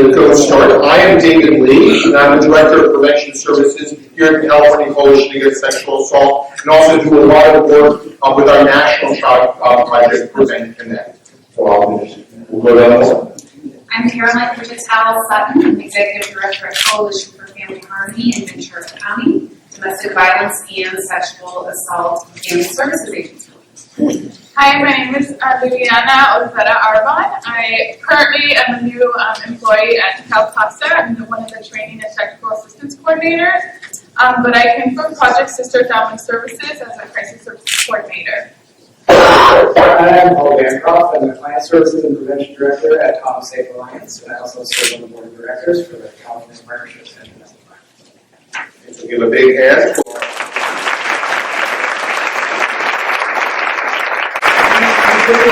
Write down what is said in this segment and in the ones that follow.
to go start. I am David Lee, and I'm the Director of Prevention Services here at the California Coalition Against Sexual Assault, and also do a lot of work with our National Child Project, Prevent Connect. So we'll go down. I'm Caroline Patel Sutton. I'm Executive Director at Coalition for Family Harmony in Ventura County, Domestic Violence and Sexual Assault Family Services Agency. Hi, my name is Liliana Olivera Arbon. I currently am a new employee at CALCASA. I'm one of the training and technical assistance coordinators, but I came from Project Sister Family Services as a crisis services coordinator. I'm Paul Bancroft. I'm the Client Services and Prevention Director at Tom Safe Alliance, and I also serve on the Board of Directors for the California Partnerships and Domestic Violence. So give a big hand for the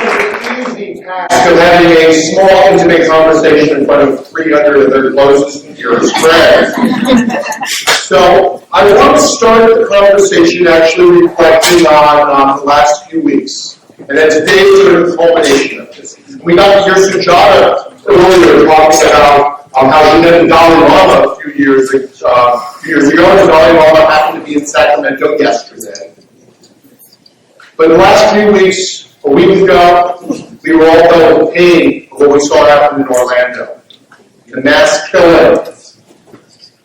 easy task of having a small, intimate conversation in front of 300 of their closest and dearest friends. So I want to start the conversation actually reflecting on the last few weeks. And then today is sort of the culmination of this. We got to hear Sujata earlier talking about how she met the Dalai Lama a few years ago. The Dalai Lama happened to be in Sacramento yesterday. But in the last few weeks, a week ago, we were all felt the pain of what we saw happen in Orlando. The mass killing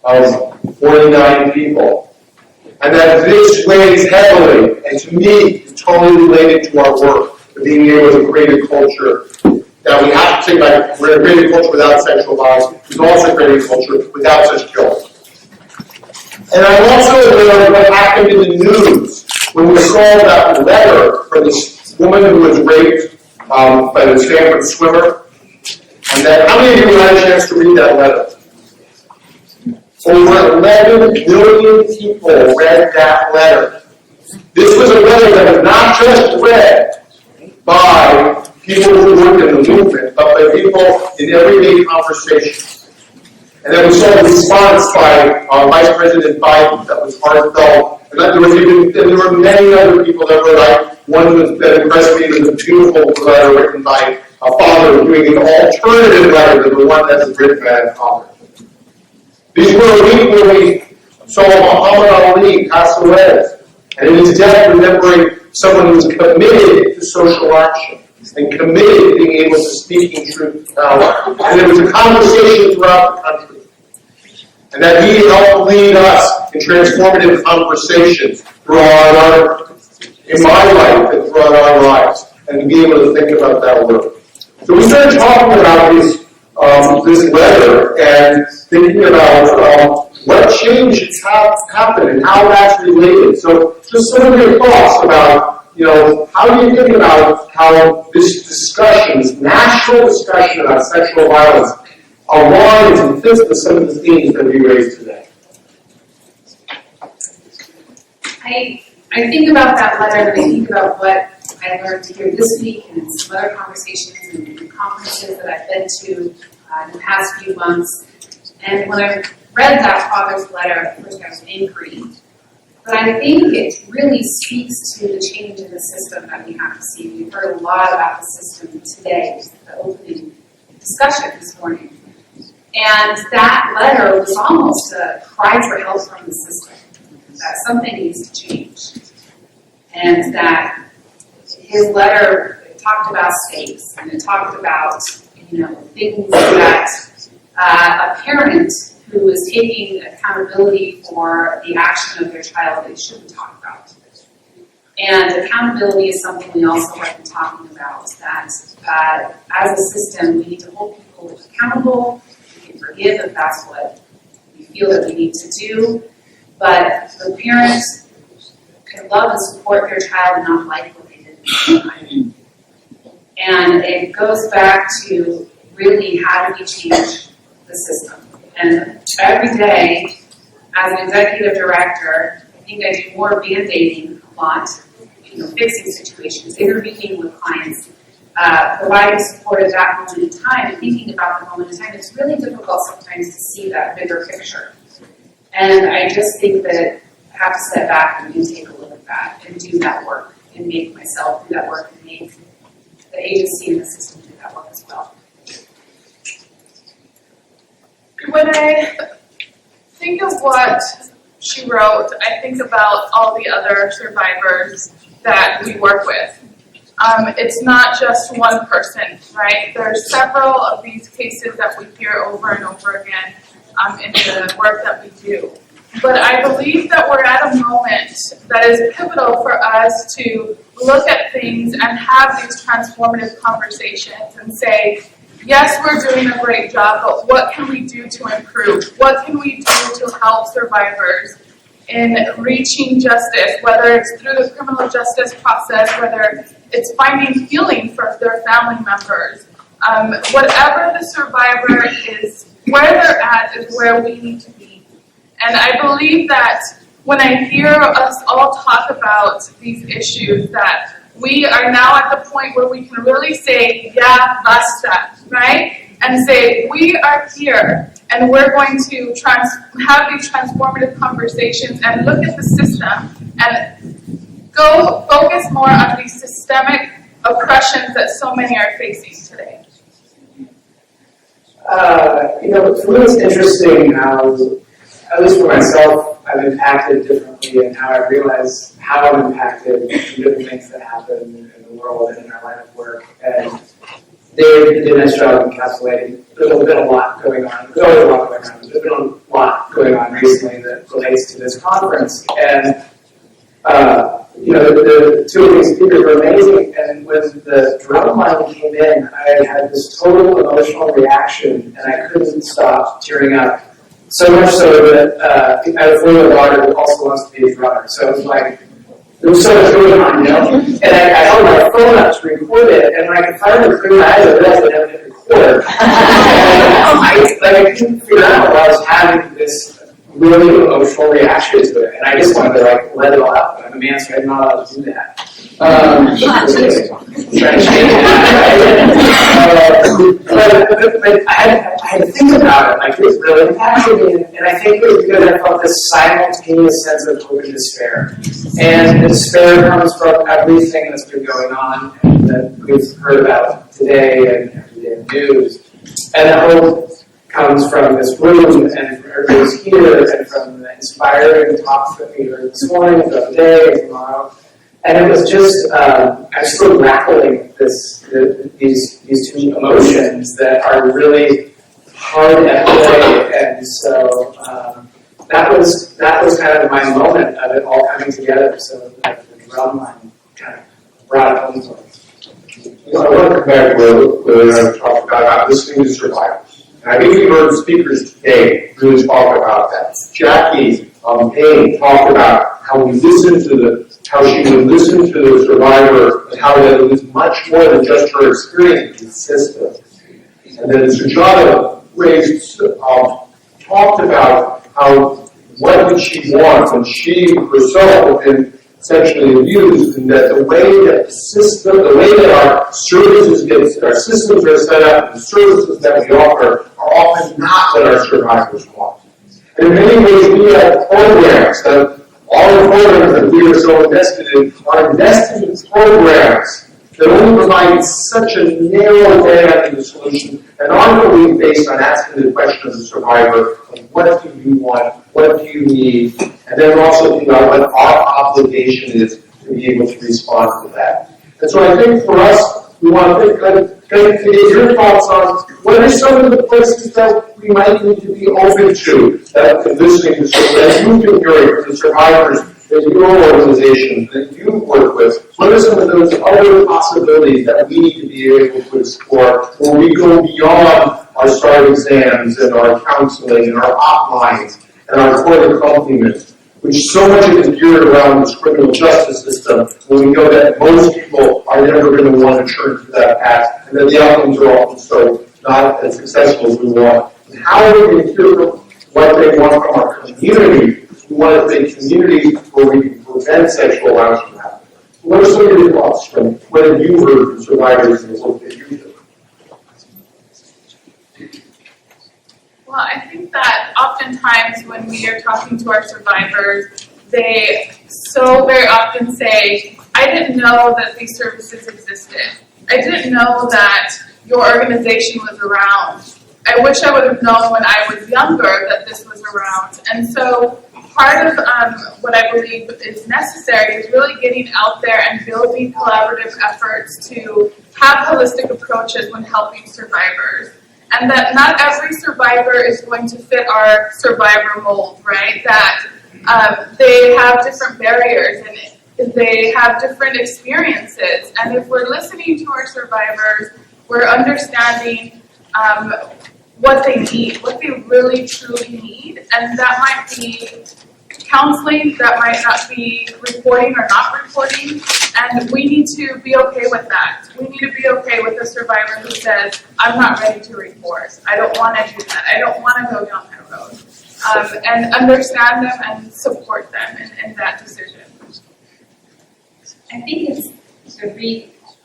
of 49 people. And that this weighs heavily, and to me, it's totally related to our work, of being able to create a culture that we have to think about. We're creating a culture without sexual violence. We're also creating a culture without such guilt. And I'm also aware of what happened in the news when we saw that letter from this woman who was raped by the Stanford swimmer. And that, how many of you had a chance to read that letter? Over 11 million people read that letter. This was a letter that was not just read by people who work in the movement, but by people in everyday conversation. And then we saw a response by Vice President Biden that was heartfelt. And there were many other people that wrote. One that impressed me was a beautiful letter written by a father doing an alternative letter to the one that was written by a father. These were a week where we saw Muhammad Ali pass away, and in his death, remembering someone who was committed to social action and committed to being able to speaking truth to power. And there was a conversation throughout the country, and that he helped lead us in transformative conversations throughout in my life and throughout our lives, and to be able to think about that work. So we started talking about this letter and thinking about what change has happened and how that's related. So just some of your thoughts about, how do you think about how this discussion, this national discussion about sexual violence aligns and fits with some of the themes that we raised today? I think about that letter and I think about what I learned here this week and some other conversations and conferences that I've been to in the past few months. And when I read that father's letter, at first I was angry. But I think it really speaks to the change in the system that we have to see. We've heard a lot about the system today, the opening discussion this morning. And that letter was almost a cry for help from the system, that something needs to change. And that his letter talked about stakes, and it talked about, things that a parent who is taking accountability for the action of their child they shouldn't talk about. And accountability is something we also have been talking about, that as a system, we need to hold people accountable. We can forgive if that's what we feel that we need to do. But the parents can love and support their child and not like what they did in the time. And it goes back to really how do we change the system. And every day, as an executive director, I think I do more band-aiding a lot, fixing situations, intervening with clients, providing support at that moment in time, and thinking about the moment in time. It's really difficult sometimes to see that bigger picture. And I just think that I have to step back and take a look at that and do that work and make myself do that work and make the agency and the system do that work as well. When I think of what she wrote, I think about all the other survivors that we work with. It's not just one person, right? There's several of these cases that we hear over and over again in the work that we do. But I believe that we're at a moment that is pivotal for us to look at things and have these transformative conversations and say, yes, we're doing a great job, but what can we do to improve? What can we do to help survivors in reaching justice, whether it's through the criminal justice process, whether it's finding healing for their family members. Whatever the survivor is, where they're at is where we need to be. And I believe that when I hear us all talk about these issues, that we are now at the point where we can really say, yeah, basta, right? And say, we are here, and we're going to have these transformative conversations and look at the system and go focus more on these systemic oppressions that so many are facing today. For me it's interesting how, at least for myself, I'm impacted differently and how I realize how I'm impacted from different things that happen in the world and in our line of work. And Dave did a nice job encapsulating. There's been a lot going on. There's always a lot going on. There's been a lot going on recently that relates to this conference. And, the two of these speakers were amazing. And when the drum line came in, I had this total emotional reaction, and I couldn't stop tearing up. So much so that I have a 4-year-old daughter who also wants to be a drummer. So it was like, there was so much going on, And I held my phone up to record it, and when I could finally clear my eyes, I realized I never hit record. I couldn't figure out why I was having this really emotional reaction to it, and I just wanted to let it all out. I'm a man, so I'm not allowed to do that. But I had to think about it. It was really impacted me, and I think it was because I felt this simultaneous sense of hope and despair. And the despair comes from everything that's been going on and that we've heard about today and everyday news. And the hope comes from this room and from everybody's here and from the inspiring talks that we heard this morning, today, and tomorrow. And it was just, I'm still grappling these two emotions that are really hard at play. And so that was kind of my moment of it all coming together. So the drum line kind of brought it home for us. I want to come back where I talked about listening to survivors. And I think we heard speakers today really talk about that. Jackie Payne talked about how we listen to how she would listen to the survivor and how that it was much more than just her experience with the system. And then Sujata talked about how what did she want when she herself had been sexually abused, and that the way that our services our systems are set up, and the services that we offer are often not what our survivors want. And in many ways, we have programs that all the programs that we are so invested in are invested in programs that only provide such a narrow band of the solution and aren't really based on asking the question of the survivor of what do you want, what do you need, and then also figure out what our obligation is to be able to respond to that. And so I think for us, we want to get your thoughts on what are some of the places that we might need to be open to, listening to, so that you can hear from the survivors that your organization, that you work with. What are some of those other possibilities that we need to be able to explore where we go beyond our START exams and our counseling and our hotlines and our court accompaniment, which so much is geared around this criminal justice system, when we know that most people are never going to want to turn to that path, and that the outcomes are often so not as successful as we want. And how are we going to hear what they want from our community? We want to make communities where we can prevent sexual violence from happening. What are some of your thoughts from what have you heard from survivors in the work that you do? Well, I think that oftentimes when we are talking to our survivors, they so very often say, I didn't know that these services existed. I didn't know that your organization was around. I wish I would have known when I was younger that this was around. And so part of what I believe is necessary is really getting out there and building collaborative efforts to have holistic approaches when helping survivors. And that not every survivor is going to fit our survivor mold, right? That they have different barriers and they have different experiences. And if we're listening to our survivors, we're understanding what they need, what they really truly need. And that might be counseling, that might not be reporting or not reporting. And we need to be okay with that. We need to be okay with a survivor who says, I'm not ready to report. I don't want to do that. I don't want to go down that road. And understand them and support them in that decision. I think it's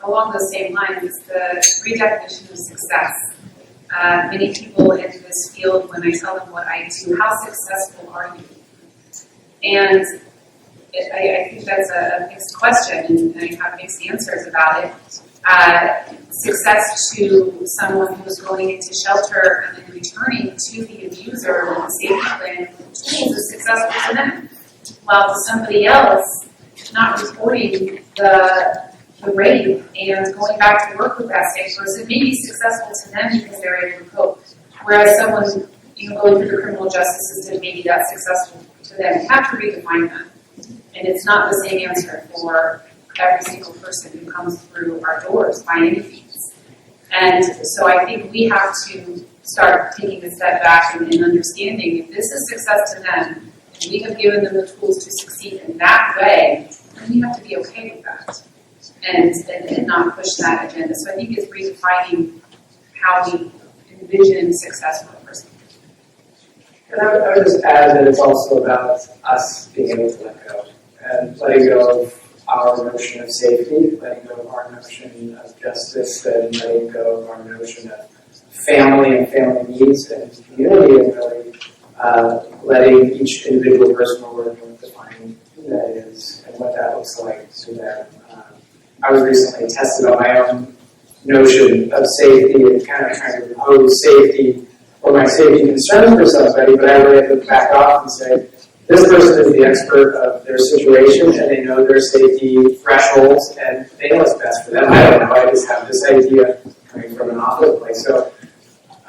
along those same lines, the redefinition of success. Many people in this field, when I tell them what I do, how successful are you? And I think that's a mixed question, and I have mixed answers about it. Success to someone who's going into shelter and then returning to the abuser with a safety plan with tools is successful to them, while to somebody else not reporting the rape and going back to work with that same person may be successful to them because they're able to cope. Whereas someone going through the criminal justice system, maybe that's successful to them. You have to redefine that. And it's not the same answer for every single person who comes through our doors by any means. And so I think we have to start taking a step back and understanding if this is success to them, and we have given them the tools to succeed in that way, then we have to be okay with that. And not push that agenda. So I think it's redefining how we envision success for a person. And I would just add that it's also about us being able to let go. And letting go of our notion of safety, letting go of our notion of justice, and letting go of our notion of family and family needs and community, and really letting each individual person we're working with define who that is and what that looks like to them. I was recently tested on my own notion of safety and kind of trying to impose safety or my safety concerns for somebody, but I really had to back off and say, this person is the expert of their situation and they know their safety thresholds and they know what's best for them. I don't know, I just have this idea coming from an office place. So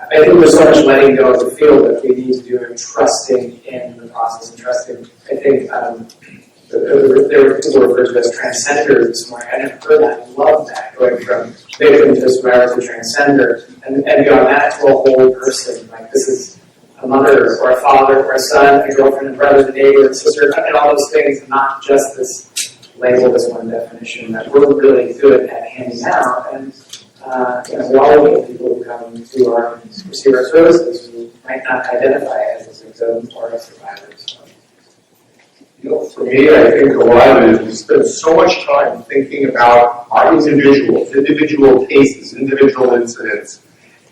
I think there's so much letting go of the field that we need to do and trusting in the process and trusting. I think there were people referred to as transcenders this morning. I never heard that. I love that, going from victim to survivor to transcender, and beyond that to a whole person. Like this is a mother or a father or a son, a girlfriend and brother, a neighbor and sister, and all those things, not just this label, this one definition that we're really good at handing out. And we all get people who come to receive our services who might not identify as a victim or a survivor. For me, I think a lot of it is we spend so much time thinking about our individual cases, individual incidents.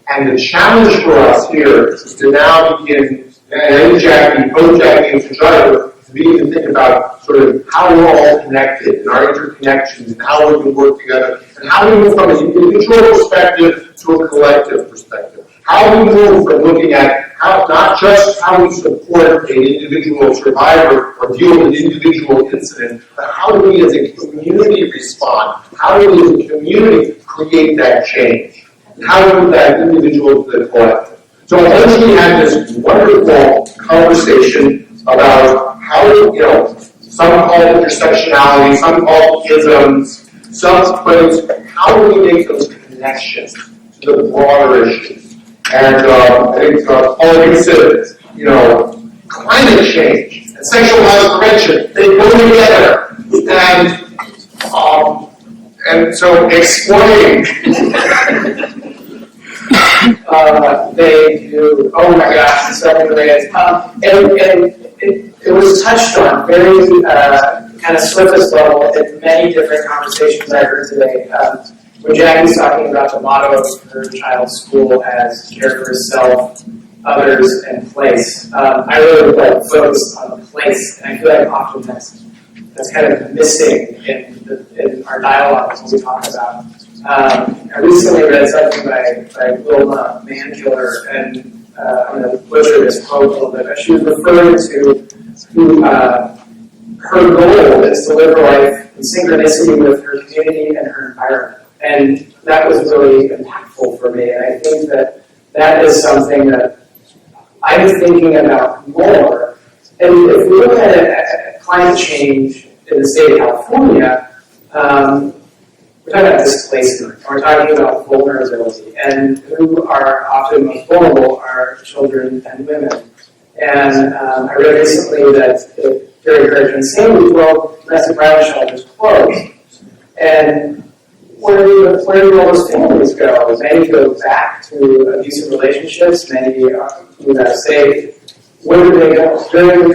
And the challenge for us here is to now begin, and Jackie, both Jackie and Sajada, to begin to think about sort of how we're all connected and our interconnections and how we can work together and how we move from an individual perspective to a collective perspective. How we move from looking at not just how we support an individual survivor or deal with an individual incident, but how do we as a community respond? How do we as a community create that change? And how do we move that individual to the collective? So eventually we had this wonderful conversation about how, some call it intersectionality, some call it isms, but how do we make those connections to the broader issues? And I think Paul, you said, climate change and sexual violence prevention, they go together. And so explain. They do, oh my gosh, in so many ways. And it was touched on very kind of surface level in many different conversations I heard today. When Jackie's talking about the motto of her child's school as care for self, others, and place, I really focus on place, and I feel like often that's kind of missing in our dialogue when we talk about I recently read something by Wilma Mankiller, and I'm going to butcher this quote a little bit, but she was referring to her goal is to live her life in synchronicity with her community and her environment. And that was really impactful for me. And I think that that is something that I'm thinking about more. And if we look at climate change in the state of California, we're talking about displacement, we're talking about vulnerability, and who are often most vulnerable are children and women. And I read recently that the very encouraging Sandy, 12 domestic violence shelters closed. And where do all those families go? Many go back to abusive relationships, many say, where do they go? During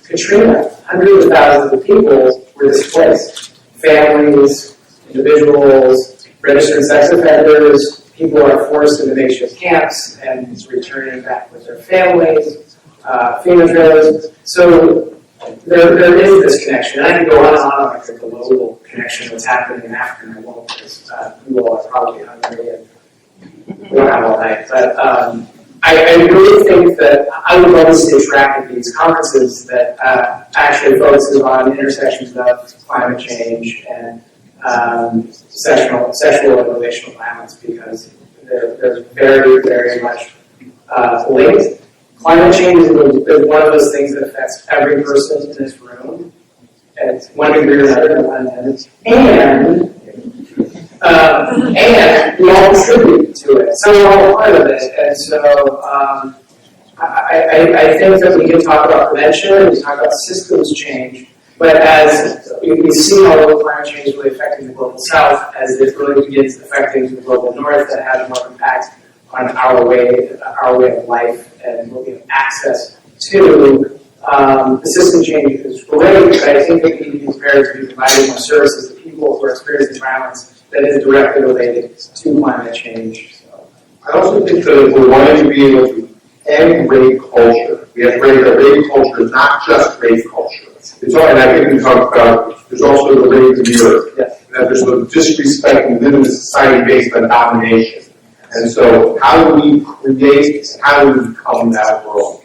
Katrina, hundreds of thousands of people were displaced. Families, individuals, registered sex offenders, people are forced into makeshift camps and returning back with their families, FEMA trailers. So there is this connection. And I can go on and on like a global connection what's happening in Africa, and I won't, because you all are probably hungry and we don't have all night. But I really think that I would love to see a track of these conferences that actually focuses on intersections of climate change and sexual and relational violence, because they're very, very much linked. Climate change is one of those things that affects every person in this room, and it's one degree or another, no pun intended. And we all contribute to it, so we're all part of it. And so I think that we can talk about prevention, we can talk about systems change, but as we see how climate change is really affecting the global south, as it really begins affecting the global north, that has more impact on our way of life and what we have access to. The system change is great, but I think that we need to be prepared to be providing more services to people who are experiencing violence that is directly related to climate change. So. I also think that if we're wanting to be able to end rape culture, we have to recognize that rape culture is not just rape culture. It's all, and I think we talked about, there's also the rape of the earth. Yes. That there's the disrespect and live in a society based on domination. And so, how do we create, how do we become that world?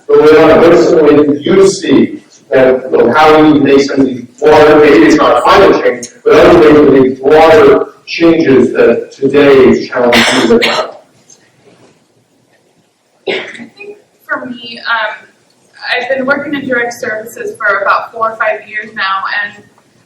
So, what is the way that you see that, how do we make some of these broader, maybe it's not climate change, but other ways to make broader changes that today's challenges are? I think for me, I've been working in direct services for about 4 or 5 years now, and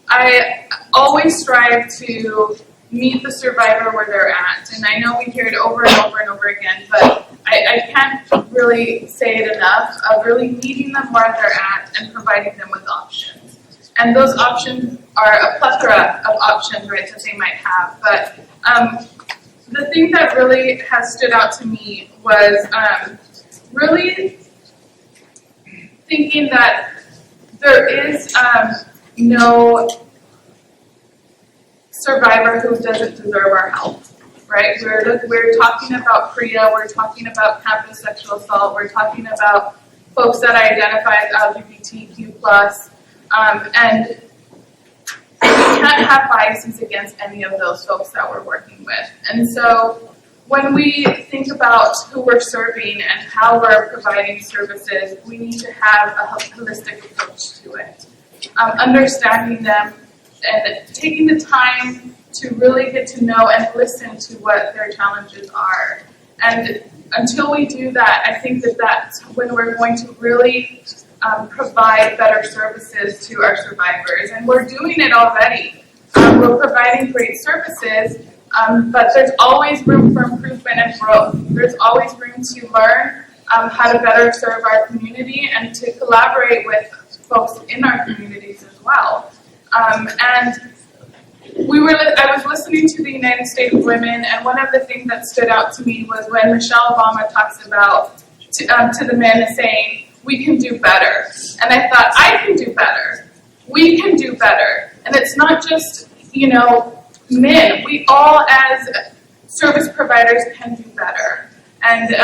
I always strive to meet the survivor where they're at. And I know we hear it over and over and over again, but I can't really say it enough of really meeting them where they're at and providing them with options. And those options are a plethora of options, right, that they might have. But the thing that really has stood out to me was really thinking that there is no survivor who doesn't deserve our help, right? We're talking about PREA, we're talking about campus sexual assault, we're talking about folks that identify as LGBTQ+, and we can't have biases against any of those folks that we're working with. And so when we think about who we're serving and how we're providing services, we need to have a holistic approach to it. Understanding them and taking the time to really get to know and listen to what their challenges are. And until we do that, I think that that's when we're going to really provide better services to our survivors. And we're doing it already. We're providing great services, but there's always room for improvement and growth. There's always room to learn how to better serve our community and to collaborate with folks in our communities as well. And I was listening to the United States of Women, and one of the things that stood out to me was when Michelle Obama talks about to the men saying, we can do better. And I thought, I can do better. We can do better. And it's not just, men. We all as service providers can do better. And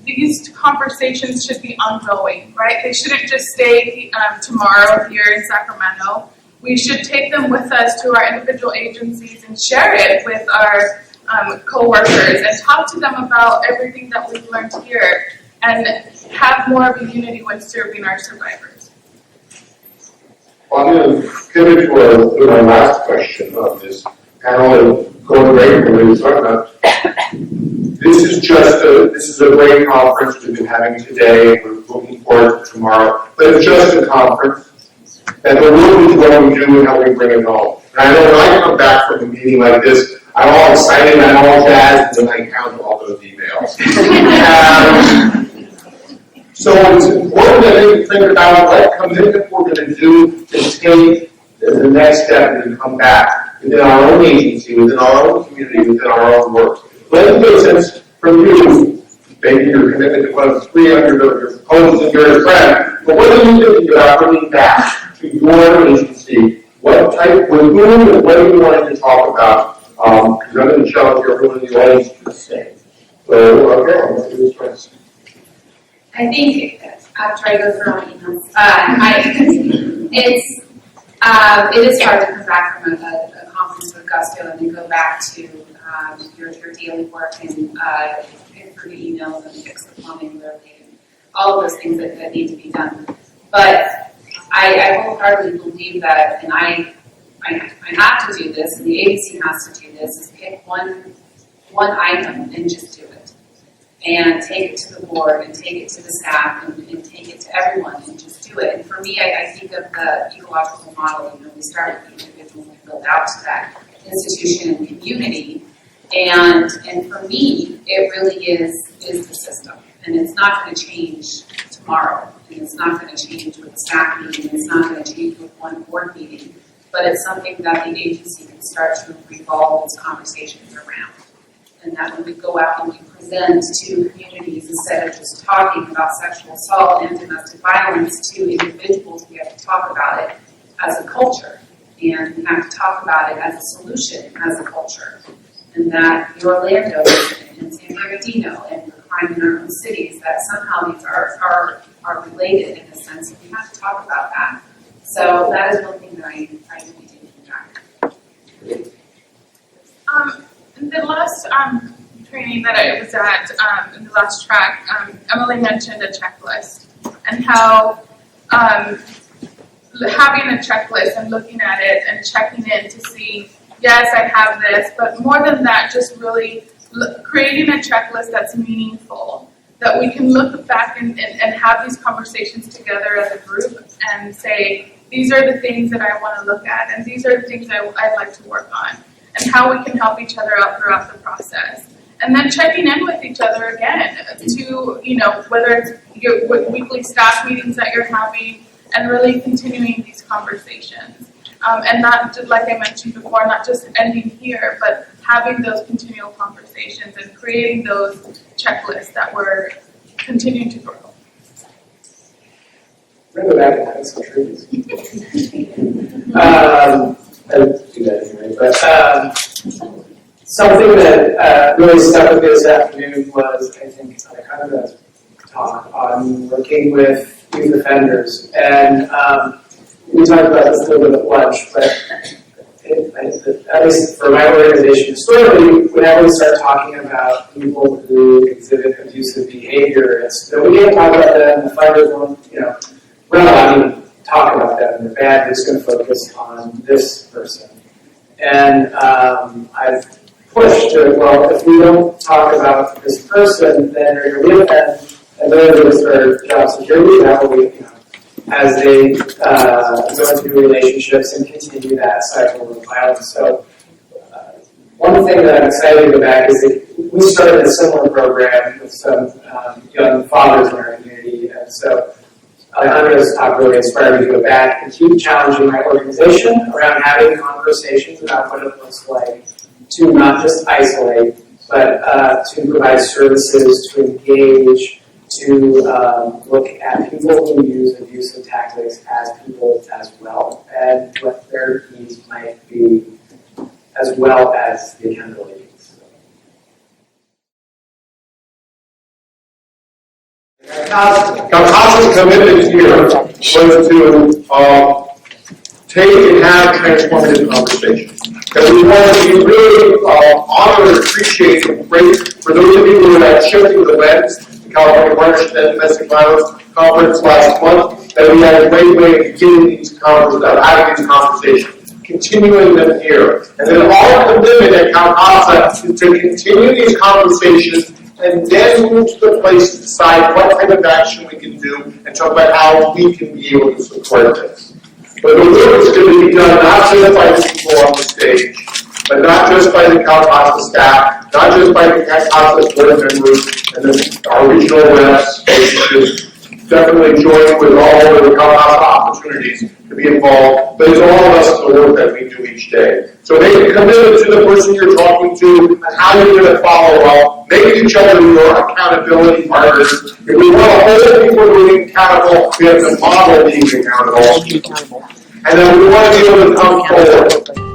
these conversations should be ongoing, right? They shouldn't just stay tomorrow here in Sacramento. we should take them with us to our individual agencies and share it with our co-workers and talk to them about everything that we've learned here and have more of a unity when serving our survivors. Well, I'm going to pivot to my last question of this panel and going right from what we talking about. This is a great conference we've been having today. We're looking forward to tomorrow. But it's just a conference. And the rule is what we do and how we bring it home. And I know when I come back from a meeting like this, I'm all excited, I'm all jazzed, and then I count all those emails. So it's important to think about what commitment we're going to do to take the next step and to come back within our own agency, within our own community, within our own work. Let it make sense from you, maybe your commitment to one of 300 of your opponents and your friend, but what are you thinking about bringing back to your agency? What type, with whom, and what do you want to talk about? Because I'm going to challenge everyone in the audience to the same. So, okay, let's do this first. I think after I go through my emails, it is hard to come back from a conference with gusto and then go back to your daily work and pick through the emails and fix the plumbing literally and all of those things that need to be done. But I wholeheartedly believe that, and I have to do this, and the agency has to do this, is pick one item and just do it. And take it to the board, and take it to the staff, and take it to everyone, and just do it. And for me, I think of the ecological model, we start with the individual and build out to that institution and community. And for me, it really is the system. And it's not going to change tomorrow. And it's not going to change with a staff meeting. It's not going to change with one board meeting. But it's something that the agency can start to revolve its conversations around. And that when we go out and we present to communities, instead of just talking about sexual assault and domestic violence to individuals, we have to talk about it as a culture. And we have to talk about it as a solution, as a culture. And that the Orlando and San Bernardino and the crime in our own cities, that somehow these are related in a sense, and we have to talk about that. So that is one thing that I really do from that. In the last training that I was at, in the last track, Emily mentioned a checklist and how having a checklist and looking at it and checking in to see, yes, I have this, but more than that, just really creating a checklist that's meaningful, that we can look back and have these conversations together as a group and say, these are the things that I want to look at, and these are the things I'd like to work on, and how we can help each other out throughout the process. And then checking in with each other again to, whether it's your weekly staff meetings that you're having, and really continuing these conversations. And not just, like I mentioned before, not just ending here, but having those continual conversations and creating those checklists that we're continuing to grow. I'm going to go back and have some trees. I would do that anyway, but something that really stuck with me this afternoon was, I think, kind of a talk on working with youth offenders. And we talked about this a little bit at lunch, but at least for my organization, historically, whenever we start talking about people who exhibit abusive behavior, we can't talk about them, the fighters won't, we're not allowed to even talk about them, they're bad, we're just going to focus on this person. And I've pushed to, well, if we don't talk about this person, then they're going to leave them, and then there's their job security, that will be, as they go through relationships and continue that cycle of violence. So one thing that I'm excited to go back is that we started a similar program with some young fathers in our community, and so Alejandra's talk really inspired me to go back and keep challenging my organization around having conversations about what it looks like to not just isolate, but to provide services, to engage, to look at people who use abusive tactics as people as well, and what their needs might be, as well as the accountability needs. CALCASA's commitment here was to take and have transformative conversations. That we want to be really honor and appreciate and great for those of you who are shifting the lens, the California Partnership and Domestic Violence Conference last month, that we had a great way of beginning these having these conversations, continuing them here. And then our commitment at CALCASA is to continue these conversations and then move to the place to decide what type of action we can do and talk about how we can be able to support this. But the work is going to be done not just by the people on the stage, but not just by the CALCASA staff, not just by the CALCASA board members and our regional reps, which definitely join with all of the CALCASA opportunities to be involved, but it's all of us in the work that we do each day. So make a commitment to the person you're talking to and how you're going to follow up. Make each other your accountability partners. If we want to hold people being accountable, we have to model being accountable. And then we want to be able to come forward.